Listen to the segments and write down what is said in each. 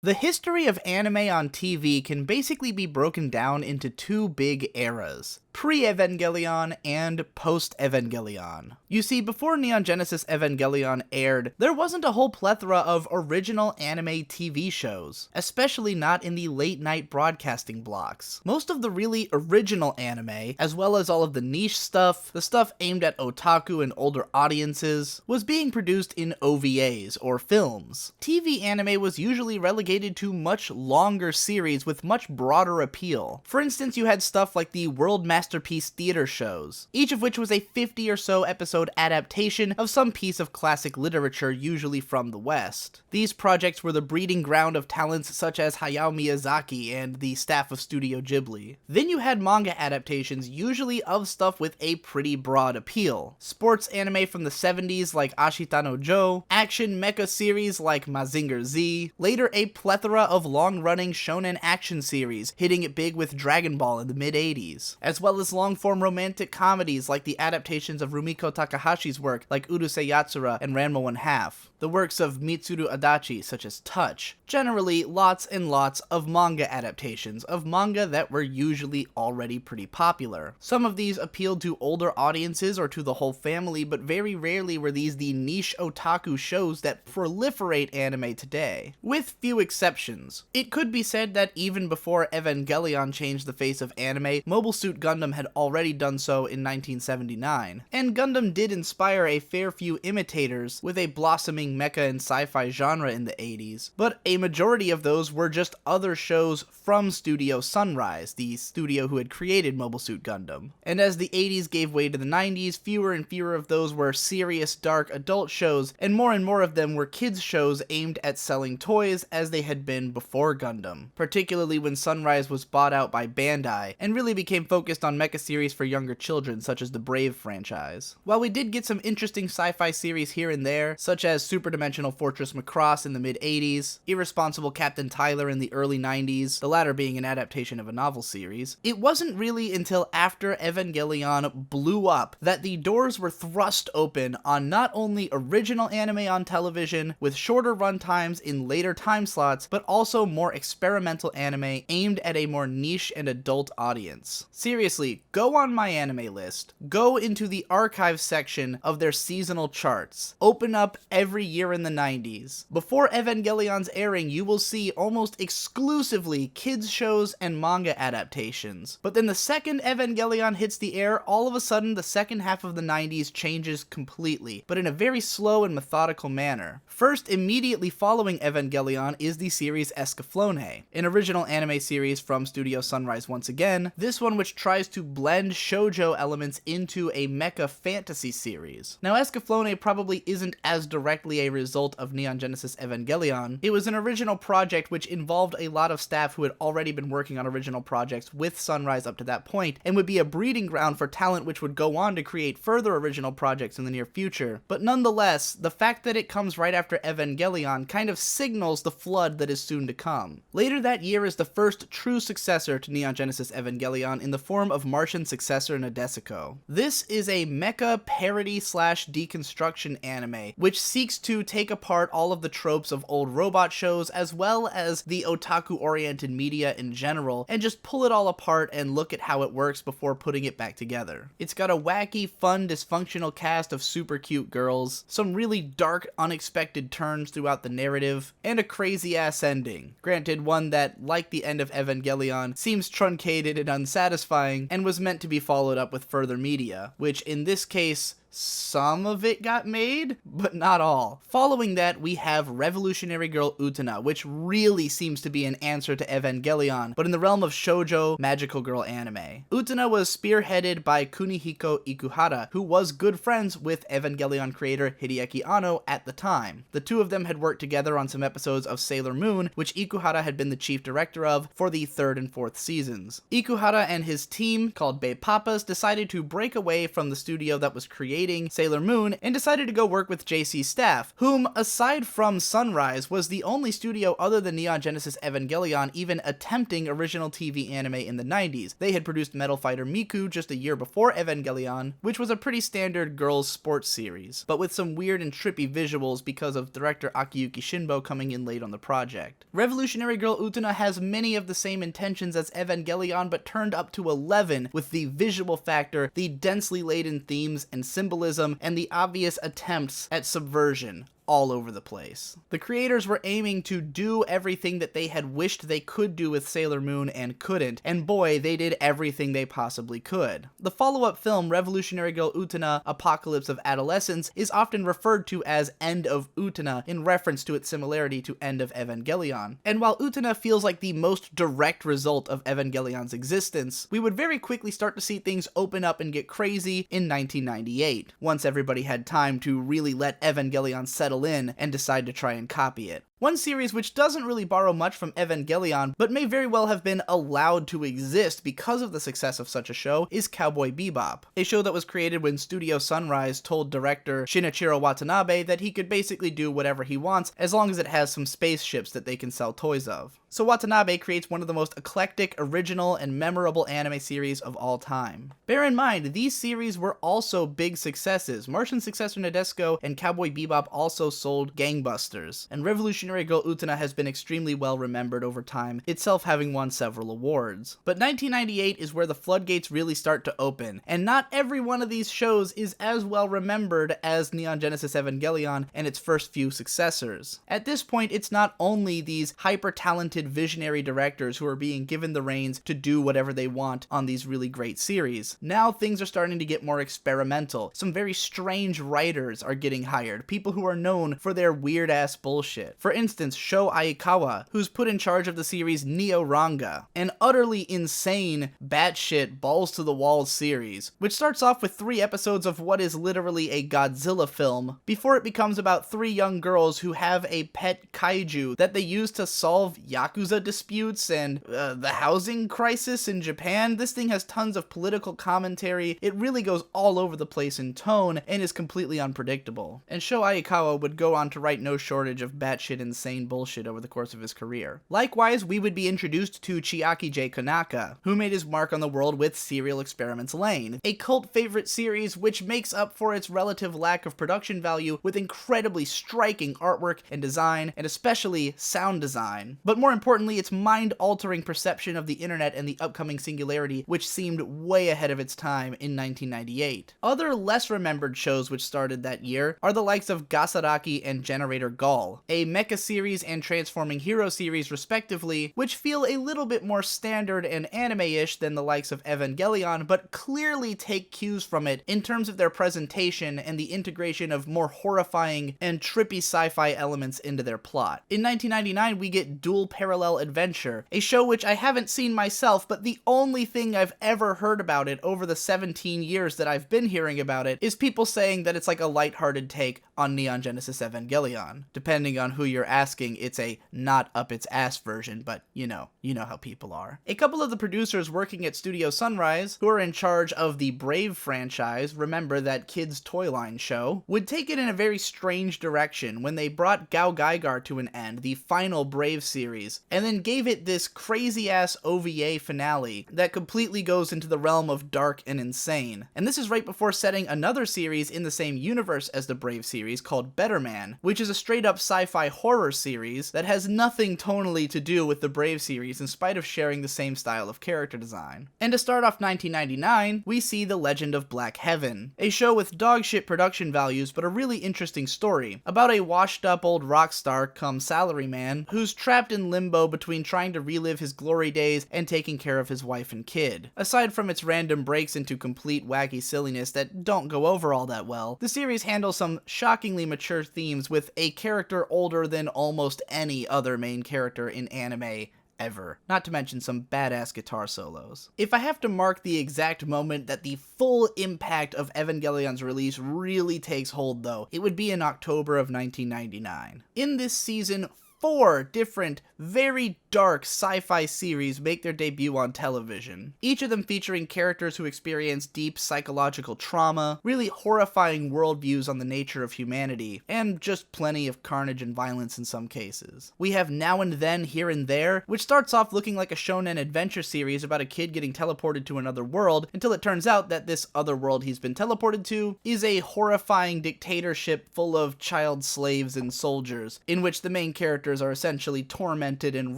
The history of anime on TV can basically be broken down into two big eras: pre-Evangelion and post-Evangelion. You see, before Neon Genesis Evangelion aired, there wasn't a whole plethora of original anime TV shows, especially not in the late-night broadcasting blocks. Most of the really original anime, as well as all of the niche stuff, the stuff aimed at otaku and older audiences, was being produced in OVAs, or films. TV anime was usually relegated to much longer series with much broader appeal. For instance, you had stuff like the World Masterpiece theater shows, each of which was a 50 or so episode adaptation of some piece of classic literature, usually from the West. These projects were the breeding ground of talents such as Hayao Miyazaki and the staff of Studio Ghibli. Then you had manga adaptations, usually of stuff with a pretty broad appeal. Sports anime from the 70s like Ashita no Joe, action mecha series like Mazinger Z, later a plethora of long-running shonen action series, hitting it big with Dragon Ball in the mid-80s, as well as long-form romantic comedies like the adaptations of Rumiko Takahashi's work like Urusei Yatsura and Ranma 1/2, the works of Mitsuru Adachi such as Touch, generally lots and lots of manga adaptations of manga that were usually already pretty popular. Some of these appealed to older audiences or to the whole family, but very rarely were these the niche otaku shows that proliferate anime today, with few exceptions. It could be said that even before Evangelion changed the face of anime, Mobile Suit Gundam had already done so in 1979, and Gundam did inspire a fair few imitators with a blossoming mecha and sci-fi genre in the 80s, but a majority of those were just other shows from Studio Sunrise, the studio who had created Mobile Suit Gundam. And as the 80s gave way to the 90s, fewer and fewer of those were serious, dark adult shows, and more of them were kids shows aimed at selling toys as they had been before Gundam, particularly when Sunrise was bought out by Bandai, and really became focused on mecha series for younger children, such as the Brave franchise. While we did get some interesting sci-fi series here and there, such as Super Dimensional Fortress Macross in the mid-80s, Irresponsible Captain Tyler in the early 90s, the latter being an adaptation of a novel series, it wasn't really until after Evangelion blew up that the doors were thrust open on not only original anime on television, with shorter runtimes in later time slots, but also more experimental anime aimed at a more niche and adult audience. Seriously, go on my anime list, go into the archive section of their seasonal charts, open up every year in the 90s. Before Evangelion's airing, you will see almost exclusively kids shows and manga adaptations. But then the second Evangelion hits the air, all of a sudden the second half of the 90s changes completely, but in a very slow and methodical manner. First, immediately following Evangelion is the series Escaflowne, an original anime series from Studio Sunrise once again, this one which tries to blend shoujo elements into a mecha fantasy series. Now, Escaflowne probably isn't as directly a result of Neon Genesis Evangelion. It was an original project which involved a lot of staff who had already been working on original projects with Sunrise up to that point, and would be a breeding ground for talent which would go on to create further original projects in the near future. But nonetheless, the fact that it comes right after Evangelion kind of signals the flood that is soon to come. Later that year is the first true successor to Neon Genesis Evangelion in the form of Martian successor Nadesico. This is a mecha parody slash deconstruction anime, which seeks to take apart all of the tropes of old robot shows as well as the otaku-oriented media in general, and just pull it all apart and look at how it works before putting it back together. It's got a wacky, fun, dysfunctional cast of super cute girls, some really dark, unexpected turns throughout the narrative, and a crazy-ass ending. Granted, one that, like the end of Evangelion, seems truncated and unsatisfying, and was meant to be followed up with further media, which in this case, some of it got made, but not all. Following that, we have Revolutionary Girl Utena, which really seems to be an answer to Evangelion, but in the realm of shoujo magical girl anime. Utena was spearheaded by Kunihiko Ikuhara, who was good friends with Evangelion creator Hideaki Anno at the time. The two of them had worked together on some episodes of Sailor Moon, which Ikuhara had been the chief director of for the 3rd and 4th seasons. Ikuhara and his team, called Bae Papas, decided to break away from the studio that was creating dating Sailor Moon and decided to go work with JC Staff, whom, aside from Sunrise, was the only studio other than Neon Genesis Evangelion even attempting original TV anime in the 90s. They had produced Metal Fighter Miku just a year before Evangelion, which was a pretty standard girls' sports series, but with some weird and trippy visuals because of director Akiyuki Shinbo coming in late on the project. Revolutionary Girl Utena has many of the same intentions as Evangelion, but turned up to 11 with the visual factor, the densely laden themes and symbolism, and the obvious attempts at subversion all over the place. The creators were aiming to do everything that they had wished they could do with Sailor Moon and couldn't, and boy, they did everything they possibly could. The follow-up film, Revolutionary Girl Utena: Apocalypse of Adolescence, is often referred to as End of Utena in reference to its similarity to End of Evangelion. And while Utena feels like the most direct result of Evangelion's existence, we would very quickly start to see things open up and get crazy in 1998, once everybody had time to really let Evangelion settle in and decide to try and copy it. One series which doesn't really borrow much from Evangelion, but may very well have been allowed to exist because of the success of such a show, is Cowboy Bebop, a show that was created when Studio Sunrise told director Shinichiro Watanabe that he could basically do whatever he wants as long as it has some spaceships that they can sell toys of. So Watanabe creates one of the most eclectic, original, and memorable anime series of all time. Bear in mind, these series were also big successes. Martian Successor Nadesico and Cowboy Bebop also sold gangbusters, and Revolutionary Girl Utena has been extremely well remembered over time, itself having won several awards. But 1998 is where the floodgates really start to open, and not every one of these shows is as well remembered as Neon Genesis Evangelion and its first few successors. At this point, it's not only these hyper-talented visionary directors who are being given the reins to do whatever they want on these really great series. Now things are starting to get more experimental. Some very strange writers are getting hired, people who are known for their weird-ass bullshit. For instance, Sho Aikawa, who's put in charge of the series Neo-ranga, an utterly insane, batshit, balls-to-the-wall series, which starts off with 3 episodes of what is literally a Godzilla film, before it becomes about 3 young girls who have a pet kaiju that they use to solve Yakuza disputes and the housing crisis in Japan. This thing has tons of political commentary. It really goes all over the place in tone and is completely unpredictable. And Sho Aikawa would go on to write no shortage of batshit insane bullshit over the course of his career. Likewise, we would be introduced to Chiaki J. Konaka, who made his mark on the world with Serial Experiments Lain, a cult favorite series which makes up for its relative lack of production value with incredibly striking artwork and design, and especially sound design. But more importantly, its mind-altering perception of the internet and the upcoming singularity, which seemed way ahead of its time in 1998. Other less remembered shows which started that year are the likes of Gasaraki and Generator Gall, a mecha series and transforming hero series respectively, which feel a little bit more standard and anime-ish than the likes of Evangelion, but clearly take cues from it in terms of their presentation and the integration of more horrifying and trippy sci-fi elements into their plot. In 1999, we get Dual Parallel Adventure, a show which I haven't seen myself, but the only thing I've ever heard about it over the 17 years that I've been hearing about it is people saying that it's like a lighthearted take on Neon Genesis Evangelion. Depending on who you're asking, it's a not up its ass version, but you know how people are. A couple of the producers working at Studio Sunrise, who are in charge of the Brave franchise, remember that kids' toy line show, would take it in a very strange direction when they brought Gao Gaigar to an end, the final Brave series, and then gave it this crazy-ass OVA finale that completely goes into the realm of dark and insane. And this is right before setting another series in the same universe as the Brave series called Better Man, which is a straight-up sci-fi horror series that has nothing tonally to do with the Brave series in spite of sharing the same style of character design. And to start off 1999, we see The Legend of Black Heaven, a show with dogshit production values but a really interesting story about a washed-up old rock star come salaryman who's trapped in limbo between trying to relive his glory days and taking care of his wife and kid. Aside from its random breaks into complete wacky silliness that don't go over all that well, the series handles some shockingly mature themes with a character older than almost any other main character in anime ever. Not to mention some badass guitar solos. If I have to mark the exact moment that the full impact of Evangelion's release really takes hold though, it would be in October of 1999. In this season, 4 different, very dark sci-fi series make their debut on television. Each of them featuring characters who experience deep psychological trauma, really horrifying worldviews on the nature of humanity, and just plenty of carnage and violence in some cases. We have Now and Then, Here and There, which starts off looking like a shonen adventure series about a kid getting teleported to another world, until it turns out that this other world he's been teleported to is a horrifying dictatorship full of child slaves and soldiers, in which the main characters are essentially tormented and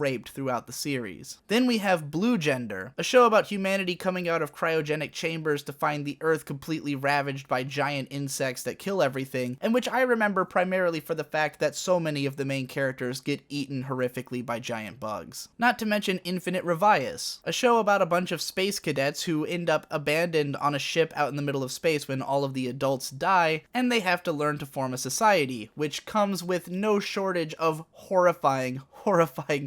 raped throughout the series. Then we have Blue Gender, a show about humanity coming out of cryogenic chambers to find the Earth completely ravaged by giant insects that kill everything, and which I remember primarily for the fact that so many of the main characters get eaten horrifically by giant bugs. Not to mention Infinite Revias, a show about a bunch of space cadets who end up abandoned on a ship out in the middle of space when all of the adults die, and they have to learn to form a society, which comes with no shortage of horrifying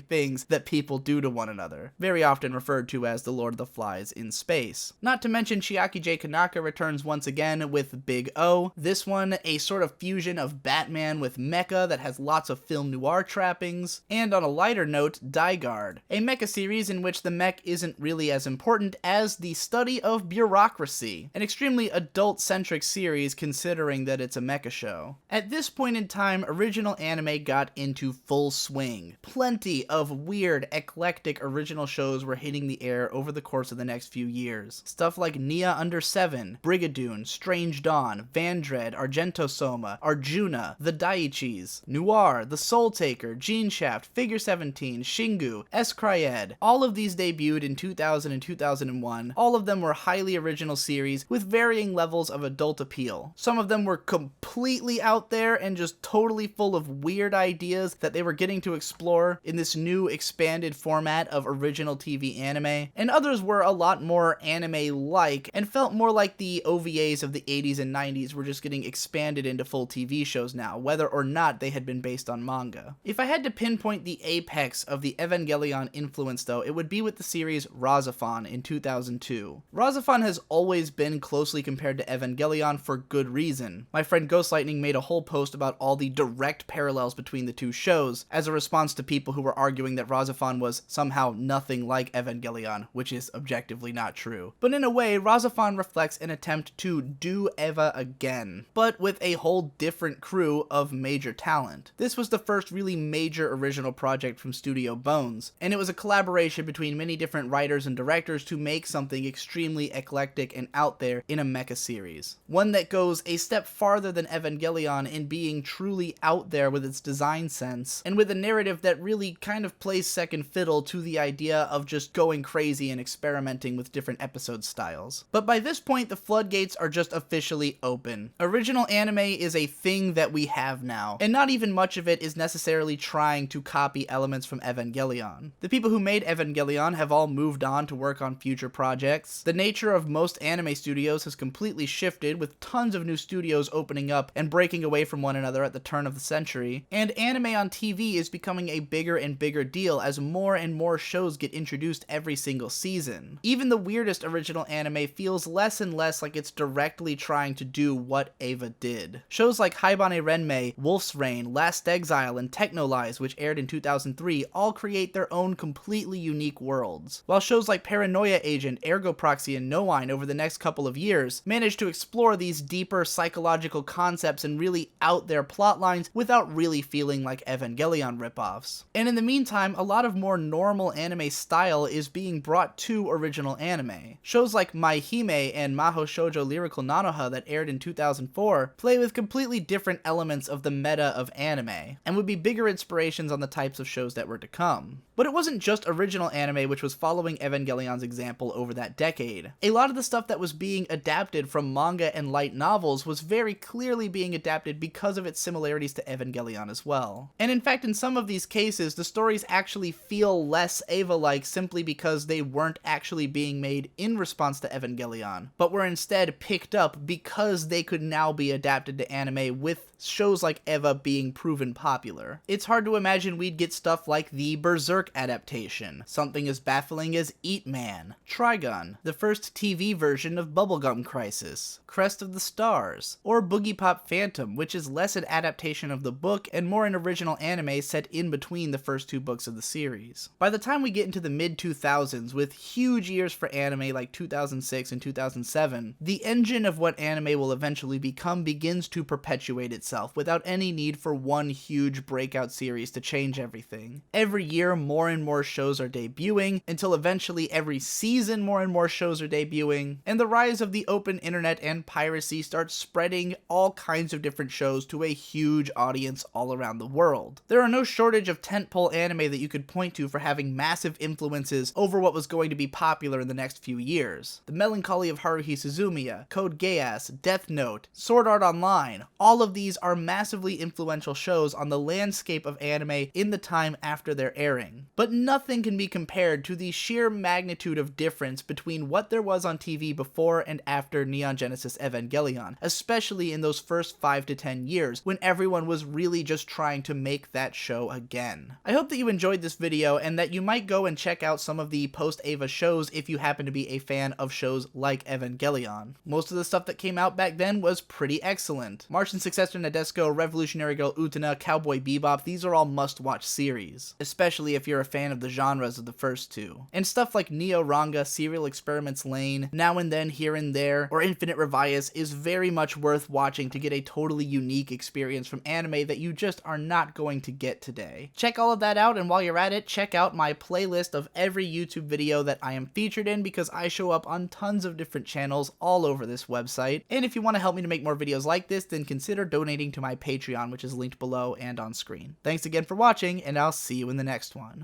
things that people do to one another, very often referred to as the Lord of the Flies in space. Not to mention Chiaki J. Kanaka returns once again with Big O, this one a sort of fusion of Batman with mecha that has lots of film noir trappings, and on a lighter note, Die Guard, a mecha series in which the mech isn't really as important as the study of bureaucracy, an extremely adult-centric series considering that it's a mecha show. At this point in time, original anime got into full swing. Plenty of weird, eclectic original shows were hitting the air over the course of the next few years. Stuff like Nia Under 7, Brigadoon, Strange Dawn, Vandred, Argento Soma, Arjuna, The Daiichis, Noir, The Soul Taker, Gene Shaft, Figure 17, Shingu, Escryed. All of these debuted in 2000 and 2001. All of them were highly original series with varying levels of adult appeal. Some of them were completely out there and just totally full of weird ideas that they were getting to explore in this new expanded format of original TV anime, and others were a lot more anime-like and felt more like the OVAs of the 80s and 90s were just getting expanded into full TV shows now, whether or not they had been based on manga. If I had to pinpoint the apex of the Evangelion influence though, it would be with the series Razafon in 2002. Razafon has always been closely compared to Evangelion for good reason. My friend Ghostlightning made a whole post about all the direct parallels between the two shows as a response to people who were arguing that Razafon was somehow nothing like Evangelion, which is objectively not true. But in a way, Razafon reflects an attempt to do Eva again, but with a whole different crew of major talent. This was the first really major original project from Studio Bones, and it was a collaboration between many different writers and directors to make something extremely eclectic and out there in a mecha series. One that goes a step farther than Evangelion in being truly out there with its design sense, and with a narrative that really kind of plays second fiddle to the idea of just going crazy and experimenting with different episode styles. But by this point, the floodgates are just officially open. Original anime is a thing that we have now, and not even much of it is necessarily trying to copy elements from Evangelion. The people who made Evangelion have all moved on to work on future projects. The nature of most anime studios has completely shifted, with tons of new studios opening up and breaking away from one another at the turn of the century, and anime on TV is becoming a bigger and bigger deal as more and more shows get introduced every single season. Even the weirdest original anime feels less and less like it's directly trying to do what Eva did. Shows like Haibane Renmei, Wolf's Rain, Last Exile, and Technolize, which aired in 2003, all create their own completely unique worlds, while shows like Paranoia Agent, Ergo Proxy, and Noine over the next couple of years manage to explore these deeper psychological concepts and really out there plotlines without really feeling like Evangelion ripoffs. And in the meantime, a lot of more normal anime style is being brought to original anime. Shows like My Hime and Maho Shoujo Lyrical Nanoha that aired in 2004 play with completely different elements of the meta of anime, and would be bigger inspirations on the types of shows that were to come. But it wasn't just original anime which was following Evangelion's example over that decade. A lot of the stuff that was being adapted from manga and light novels was very clearly being adapted because of its similarities to Evangelion as well. And in fact, in some of these cases, the stories actually feel less Eva-like simply because they weren't actually being made in response to Evangelion, but were instead picked up because they could now be adapted to anime with shows like Eva being proven popular. It's hard to imagine we'd get stuff like the Berserk Berserk adaptation, something as baffling as Eat Man, Trigun, the first TV version of Bubblegum Crisis, Crest of the Stars, or Boogie Pop Phantom, which is less an adaptation of the book and more an original anime set in between the first two books of the series. By the time we get into the mid-2000s, with huge years for anime like 2006 and 2007, the engine of what anime will eventually become begins to perpetuate itself without any need for one huge breakout series to change everything. Every year, more and more shows are debuting, until eventually every season more and more shows are debuting, and the rise of the open internet and piracy starts spreading all kinds of different shows to a huge audience all around the world. There are no shortage of tentpole anime that you could point to for having massive influences over what was going to be popular in the next few years. The Melancholy of Haruhi Suzumiya, Code Geass, Death Note, Sword Art Online, all of these are massively influential shows on the landscape of anime in the time after their airing. But nothing can be compared to the sheer magnitude of difference between what there was on TV before and after Neon Genesis Evangelion, especially in those first 5 to 10 years when everyone was really just trying to make that show again. I hope that you enjoyed this video and that you might go and check out some of the post-Eva shows if you happen to be a fan of shows like Evangelion. Most of the stuff that came out back then was pretty excellent. Martian Successor Nadesico, Revolutionary Girl Utena, Cowboy Bebop, these are all must-watch series, especially if you're a fan of the genres of the first two. And stuff like neo-ranga, Serial Experiments Lane, Now and Then Here and There, or Infinite Revias is very much worth watching to get a totally unique experience from anime that you just are not going to get today. Check all of that out, and while you're at it, check out my playlist of every YouTube video that I am featured in, because I show up on tons of different channels all over this website. And if you want to help me to make more videos like this, then consider donating to my Patreon, which is linked below and on screen. Thanks again for watching, and I'll see you in the next one.